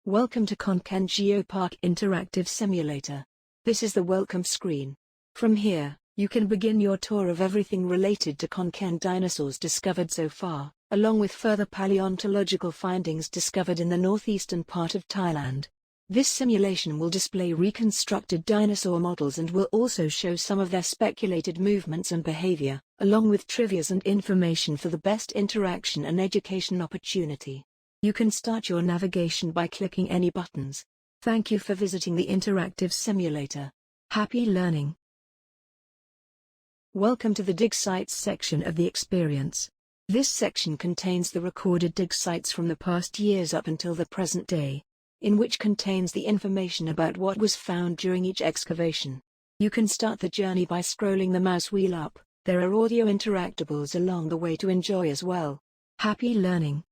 Welcome to Konkan Geopark Interactive Simulator. This is the welcome screen. From here, you can begin your tour of everything related to Konkan dinosaurs discovered so far, along with further paleontological findings discovered in the northeastern part of Thailand. This simulation will display reconstructed dinosaur models and will also show some of their speculated movements and behavior, along with trivias and information for the best interaction and education opportunity. You can start your navigation by clicking any buttons. Thank you for visiting the interactive simulator. Happy learning! Welcome to the dig sites section of the experience. This section contains the recorded dig sites from the past years up until the present day, in which contains the information about what was found during each excavation. You can start the journey by scrolling the mouse wheel up. There are audio interactables along the way to enjoy as well. Happy learning!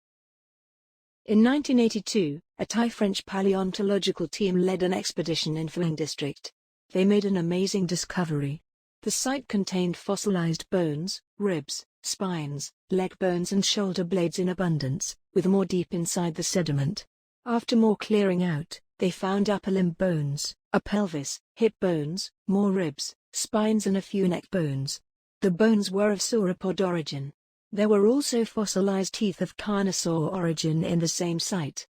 In 1982, a Thai-French paleontological team led an expedition in Phuong district. They made an amazing discovery. The site contained fossilized bones, ribs, spines, leg bones and shoulder blades in abundance, with more deep inside the sediment. After more clearing out, they found upper limb bones, a pelvis, hip bones, more ribs, spines and a few neck bones. The bones were of sauropod origin. There were also fossilized teeth of carnosaur origin in the same site.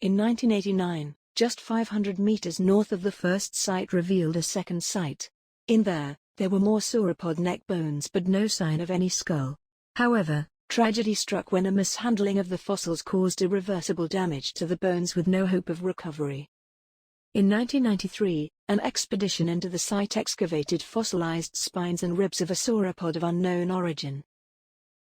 In 1989, just 500 meters north of the first site revealed a second site. In there were more sauropod neck bones but no sign of any skull. However, tragedy struck when a mishandling of the fossils caused irreversible damage to the bones with no hope of recovery. In 1993, an expedition into the site excavated fossilized spines and ribs of a sauropod of unknown origin.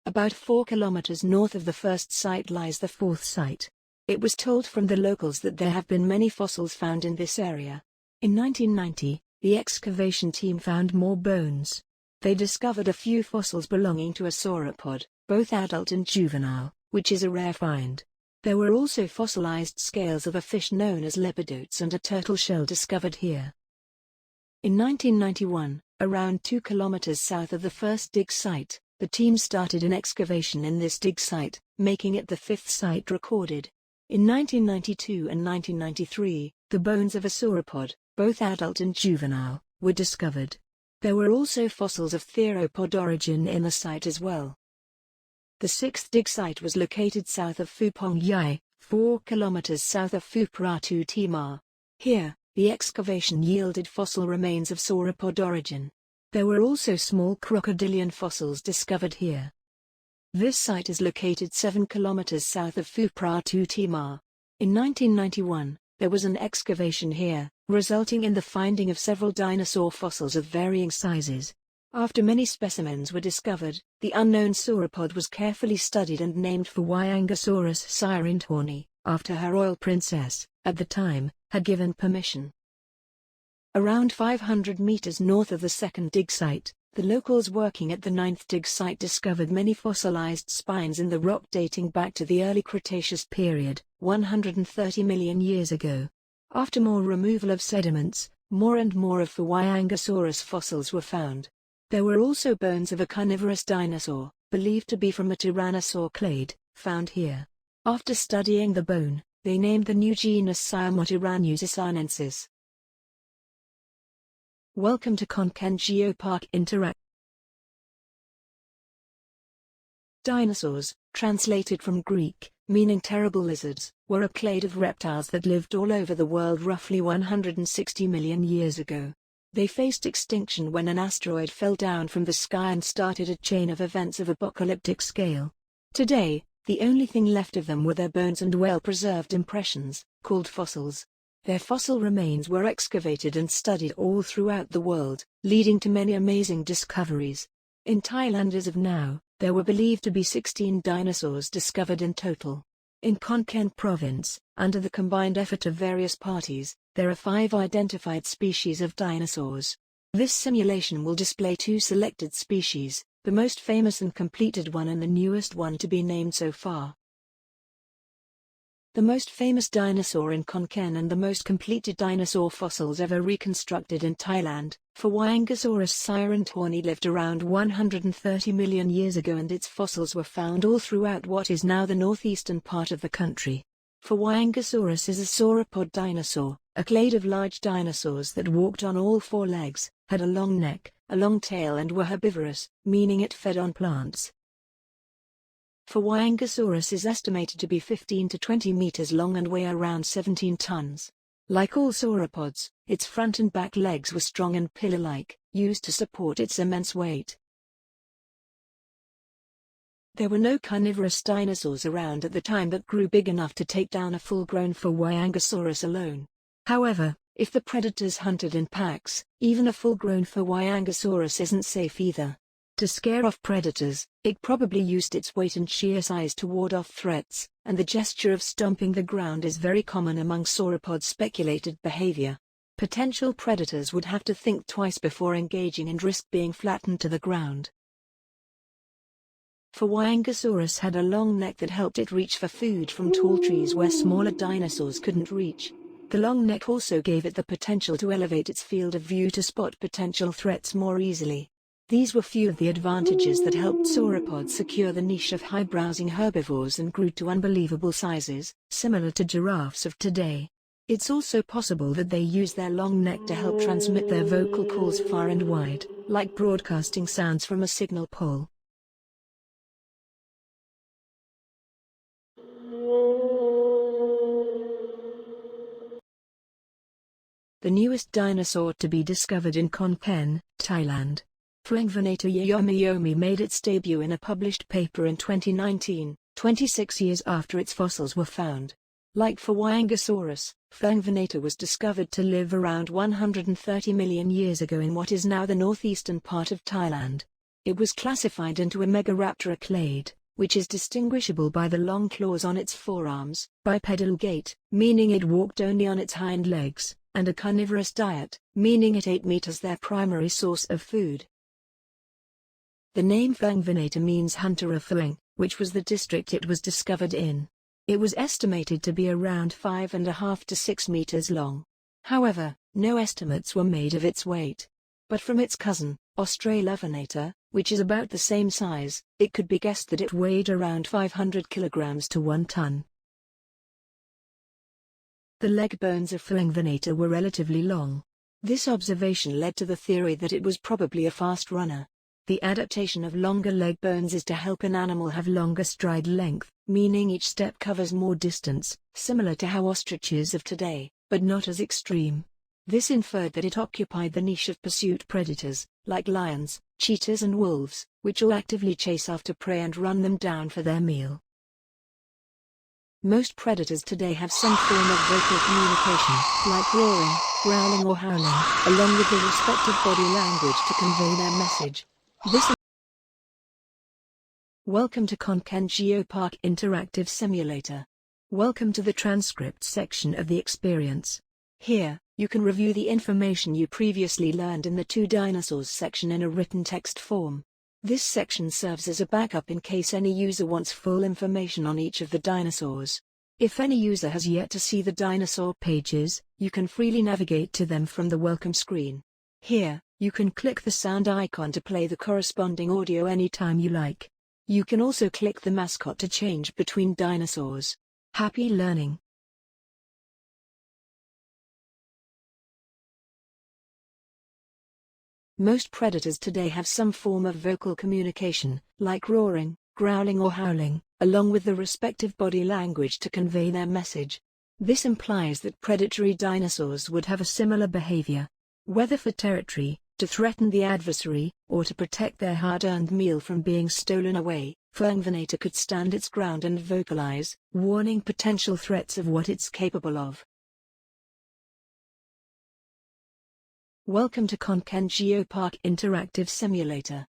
About 4 kilometers north of the first site lies the fourth site. It was told from the locals that there have been many fossils found in this area. In 1990, the excavation team found more bones. They discovered a few fossils belonging to a sauropod, both adult and juvenile, which is a rare find. There were also fossilized scales of a fish known as lepidotes and a turtle shell discovered here. In 1991, around 2 kilometers south of the first dig site, the team started an excavation in this dig site, making it the fifth site recorded. In 1992 and 1993, the bones of a sauropod, both adult and juvenile, were discovered. There were also fossils of theropod origin in the site as well. The sixth dig site was located south of Phu Pong Yai, 4 kilometers south of Phu Pratu Timar. Here, the excavation yielded fossil remains of sauropod origin. There were also small crocodilian fossils discovered here. This site is located 7 kilometers south of Phu Pratu Timar. In 1991, there was an excavation here, resulting in the finding of several dinosaur fossils of varying sizes. After many specimens were discovered, the unknown sauropod was carefully studied and named for Wyangosaurus Sirentorni, after her royal princess, at the time, had given permission. Around 500 meters north of the second dig site, the locals working at the ninth dig site discovered many fossilized spines in the rock dating back to the early Cretaceous period, 130 million years ago. After more removal of sediments, more and more of the Wyangosaurus fossils were found. There were also bones of a carnivorous dinosaur, believed to be from a tyrannosaur clade, found here. After studying the bone, they named the new genus Siamotyrannusis. Welcome to Konkan Geopark Interact. Dinosaurs, translated from Greek, meaning terrible lizards, were a clade of reptiles that lived all over the world roughly 160 million years ago. They faced extinction when an asteroid fell down from the sky and started a chain of events of apocalyptic scale. Today, the only thing left of them were their bones and well-preserved impressions, called fossils. Their fossil remains were excavated and studied all throughout the world, leading to many amazing discoveries. In Thailand as of now, there were believed to be 16 dinosaurs discovered in total. In Konkan province, under the combined effort of various parties, there are 5 identified species of dinosaurs. This simulation will display 2 selected species, the most famous and completed one and the newest one to be named so far. The most famous dinosaur in Konkan and the most completed dinosaur fossils ever reconstructed in Thailand, for Wyangosaurus sirentorni lived around 130 million years ago and its fossils were found all throughout what is now the northeastern part of the country. Phaeangosaurus is a sauropod dinosaur, a clade of large dinosaurs that walked on all four legs, had a long neck, a long tail and were herbivorous, meaning it fed on plants. Phaeangosaurus is estimated to be 15 to 20 meters long and weigh around 17 tons. Like all sauropods, its front and back legs were strong and pillar-like, used to support its immense weight. There were no carnivorous dinosaurs around at the time that grew big enough to take down a full-grown Phaeangosaurus alone. However, if the predators hunted in packs, even a full-grown Phaeangosaurus isn't safe either. To scare off predators, it probably used its weight and sheer size to ward off threats, and the gesture of stomping the ground is very common among sauropods' speculated behavior. Potential predators would have to think twice before engaging and risk being flattened to the ground. Phaeangosaurus had a long neck that helped it reach for food from tall trees where smaller dinosaurs couldn't reach. The long neck also gave it the potential to elevate its field of view to spot potential threats more easily. These were few of the advantages that helped sauropods secure the niche of high-browsing herbivores and grew to unbelievable sizes, similar to giraffes of today. It's also possible that they use their long neck to help transmit their vocal calls far and wide, like broadcasting sounds from a signal pole. The newest dinosaur to be discovered in Phnom Penh, Thailand. Pongpanich Yomi made its debut in a published paper in 2019, 26 years after its fossils were found. Like Phaeangosaurus, Pongpanich was discovered to live around 130 million years ago in what is now the northeastern part of Thailand. It was classified into a Megaraptora clade, which is distinguishable by the long claws on its forearms, bipedal gait, meaning it walked only on its hind legs, and a carnivorous diet, meaning it ate meat as their primary source of food. The name Pongpanich means hunter of Phaeang, which was the district it was discovered in. It was estimated to be around 5.5 to 6 meters long. However, no estimates were made of its weight. But from its cousin, Australopithecus, which is about the same size, it could be guessed that it weighed around 500 kilograms to 1 ton. The leg bones of Pongpanich were relatively long. This observation led to the theory that it was probably a fast runner. The adaptation of longer leg bones is to help an animal have longer stride length, meaning each step covers more distance, similar to how ostriches of today, but not as extreme. This inferred that it occupied the niche of pursuit predators, like lions, cheetahs and wolves, which all actively chase after prey and run them down for their meal. Most predators today have some form of vocal communication, like roaring, growling or howling, along with the respective body language to convey their message. Welcome to Phnom Penh Geopark Interactive Simulator. Welcome to the transcript section of the experience. Here, you can review the information you previously learned in the Two Dinosaurs section in a written text form. This section serves as a backup in case any user wants full information on each of the dinosaurs. If any user has yet to see the dinosaur pages, you can freely navigate to them from the welcome screen. Here, you can click the sound icon to play the corresponding audio anytime you like. You can also click the mascot to change between dinosaurs. Happy learning! Most predators today have some form of vocal communication, like roaring, growling or howling, along with the respective body language to convey their message. This implies that predatory dinosaurs would have a similar behavior. Whether for territory, to threaten the adversary, or to protect their hard-earned meal from being stolen away, Pongpanich could stand its ground and vocalize, warning potential threats of what it's capable of. Welcome to Phnom Penh Geopark Interactive Simulator.